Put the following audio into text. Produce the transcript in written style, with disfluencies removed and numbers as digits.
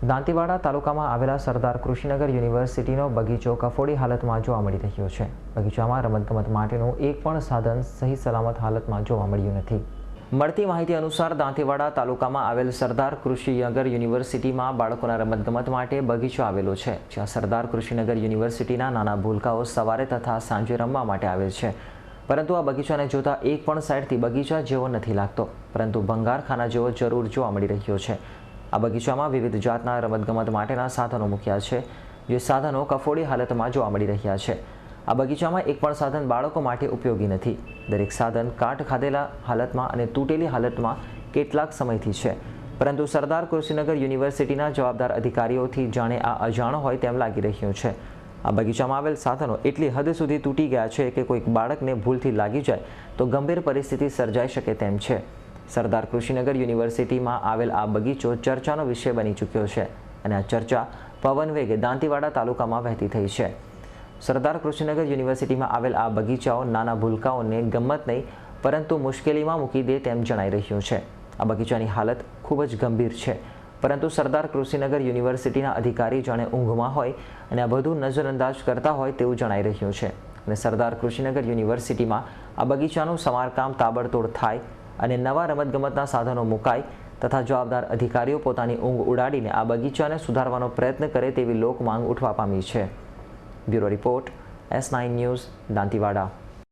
દાંતીવાડા તાલુકામાં આવેલા સરદાર કૃષિનગર યુનિવર્સિટીનો બગીચો કફોડી હાલતમાં જોવા મળી રહ્યો છે। બગીચામાં રમતગમત માટેનું એક પણ સાધન સહી સલામત હાલતમાં જોવા મળ્યું નથી। મળતી માહિતી અનુસાર દાંતીવાડા તાલુકામાં આવેલ સરદાર કૃષિનગર યુનિવર્સિટીમાં બાળકોના રમતગમત માટે બગીચો આવેલો છે, જ્યાં સરદાર કૃષિનગર યુનિવર્સિટીના નાના ભૂલકાઓ સવારે તથા સાંજે રમવા માટે આવે છે। પરંતુ આ બગીચાને જોતા એક પણ સાઈડથી બગીચા જેવો નથી લાગતો, પરંતુ ભંગારખાના જેવો જરૂર જોવા મળી રહ્યો છે। આ બગીચામાં વિવિધ જાતના રમતગમત માટેના સાધનો મૂક્યા છે, જે સાધનો કફોડી હાલતમાં જોવા મળી રહ્યા છે। આ બગીચામાં એક પણ સાધન બાળકો માટે ઉપયોગી નથી। દરેક સાધન કાટ ખાધેલા હાલતમાં અને તૂટેલી હાલતમાં કેટલાક સમયથી છે, પરંતુ સરદાર કૃષિનગર યુનિવર્સિટીના જવાબદાર અધિકારીઓથી જાણે આ અજાણ હોય તેમ લાગી રહ્યું છે। આ બગીચામાં આવેલ સાધનો એટલી હદ સુધી તૂટી ગયા છે કે કોઈક બાળકને ભૂલથી લાગી જાય તો ગંભીર પરિસ્થિતિ સર્જાઈ શકે તેમ છે। સરદાર કૃષિનગર યુનિવર્સિટીમાં આવેલ આ બગીચો ચર્ચાનો વિષય બની ચૂક્યો છે અને આ ચર્ચા પવન વેગે દાંતીવાડા તાલુકામાં વહેતી થઈ છે। સરદાર કૃષિનગર યુનિવર્સિટીમાં આવેલ આ બગીચાઓ નાના ભૂલકાઓને ગમત નહીં પરંતુ મુશ્કેલીમાં મૂકી દે તેમ જણાઈ રહ્યું છે। આ બગીચાની હાલત ખૂબ જ ગંભીર છે, પરંતુ સરદાર કૃષિનગર યુનિવર્સિટીના અધિકારી જાણે ઊંઘમાં હોય અને આ બધું નજરઅંદાજ કરતા હોય તેવું જણાઈ રહ્યું છે અને સરદાર કૃષિનગર યુનિવર્સિટીમાં આ બગીચાનું સમારકામ તાબડતોડ થાય અને નવા રમતગમતના સાધનો મુકાય તથા જવાબદાર અધિકારીઓ પોતાની ઊંઘ ઉડાડીને આ બગીચાને સુધારવાનો પ્રયત્ન કરે તેવી લોકમાંગ ઉઠવા પામી છે। Bureau report S9 news Dantiwada.